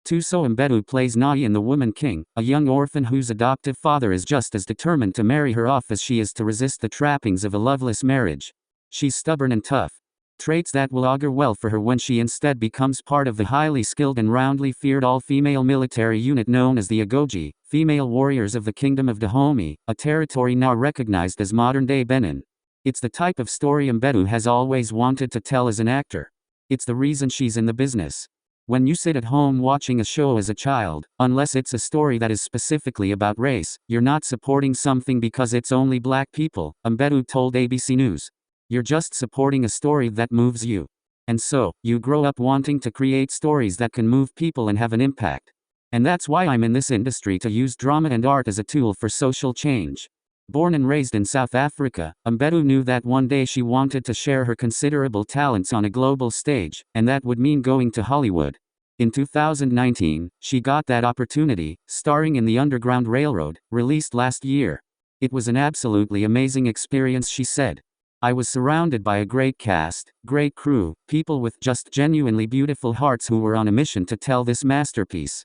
Thuso Mbedu plays Nai in The Woman King, a young orphan whose adoptive father is just as determined to marry her off as she is to resist the trappings of a loveless marriage. She's stubborn and tough. Traits that will augur well for her when she instead becomes part of the highly skilled and roundly feared all-female military unit known as the Agojie, female warriors of the Kingdom of Dahomey, a territory now recognized as modern-day Benin. It's the type of story Mbedu has always wanted to tell as an actor. It's the reason she's in the business. When you sit at home watching a show as a child, unless it's a story that is specifically about race, you're not supporting something because it's only black people, Mbedu told ABC News. You're just supporting a story that moves you. And so, you grow up wanting to create stories that can move people and have an impact. And that's why I'm in this industry, to use drama and art as a tool for social change. Born and raised in South Africa, Mbedu knew that one day she wanted to share her considerable talents on a global stage, and that would mean going to Hollywood. In 2019, she got that opportunity, starring in The Underground Railroad, released last year. It was an absolutely amazing experience, she said. I was surrounded by a great cast, great crew, people with just genuinely beautiful hearts who were on a mission to tell this masterpiece.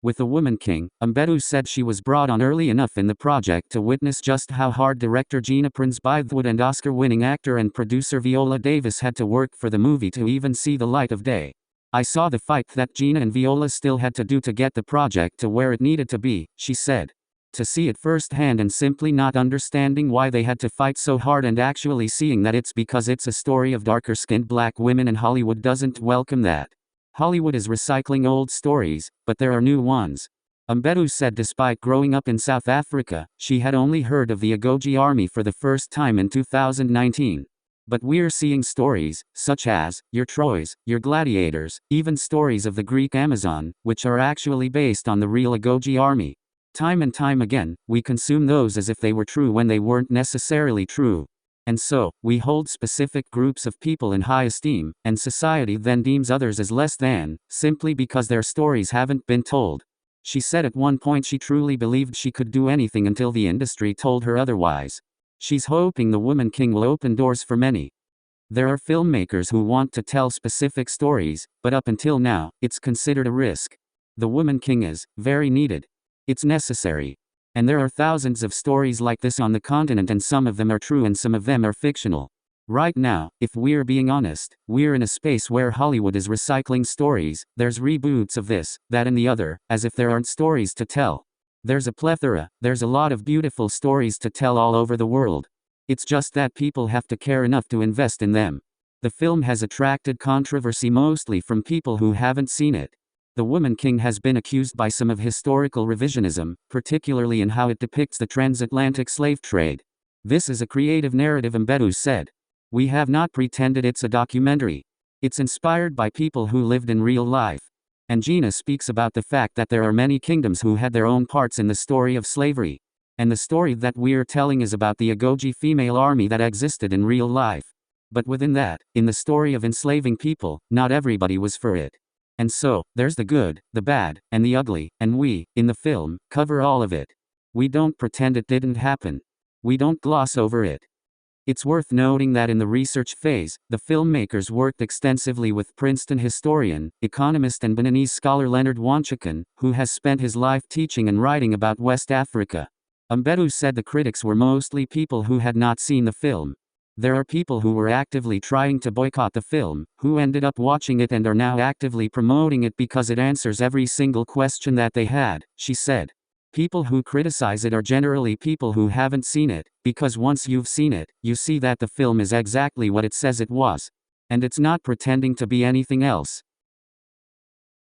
With The Woman King, Mbedu said she was brought on early enough in the project to witness just how hard director Gina Prince-Bythewood and Oscar-winning actor and producer Viola Davis had to work for the movie to even see the light of day. I saw the fight that Gina and Viola still had to do to get the project to where it needed to be, she said. To see it firsthand and simply not understanding why they had to fight so hard, and actually seeing that it's because it's a story of darker-skinned black women and Hollywood doesn't welcome that. Hollywood is recycling old stories, but there are new ones. Mbedu said despite growing up in South Africa, she had only heard of the Agojie army for the first time in 2019. But we're seeing stories, such as, your Troys, your Gladiators, even stories of the Greek Amazon, which are actually based on the real Agojie army. Time and time again, we consume those as if they were true when they weren't necessarily true. And so, we hold specific groups of people in high esteem, and society then deems others as less than, simply because their stories haven't been told. She said at one point she truly believed she could do anything until the industry told her otherwise. She's hoping The Woman King will open doors for many. There are filmmakers who want to tell specific stories, but up until now, it's considered a risk. The Woman King is very needed. It's necessary. And there are thousands of stories like this on the continent, and some of them are true and some of them are fictional. Right now, if we're being honest, we're in a space where Hollywood is recycling stories. There's reboots of this, that and the other, as if there aren't stories to tell. There's a plethora, there's a lot of beautiful stories to tell all over the world. It's just that people have to care enough to invest in them. The film has attracted controversy mostly from people who haven't seen it. The Woman King has been accused by some of historical revisionism, particularly in how it depicts the transatlantic slave trade. This is a creative narrative, Mbedu said. We have not pretended it's a documentary. It's inspired by people who lived in real life. And Gina speaks about the fact that there are many kingdoms who had their own parts in the story of slavery. And the story that we're telling is about the Agojie female army that existed in real life. But within that, in the story of enslaving people, not everybody was for it. And so, there's the good, the bad, and the ugly, and we, in the film, cover all of it. We don't pretend it didn't happen. We don't gloss over it. It's worth noting that in the research phase, the filmmakers worked extensively with Princeton historian, economist and Beninese scholar Leonard Wanchikan, who has spent his life teaching and writing about West Africa. Mbedu said the critics were mostly people who had not seen the film. There are people who were actively trying to boycott the film, who ended up watching it and are now actively promoting it because it answers every single question that they had, she said. People who criticize it are generally people who haven't seen it, because once you've seen it, you see that the film is exactly what it says it was. And it's not pretending to be anything else.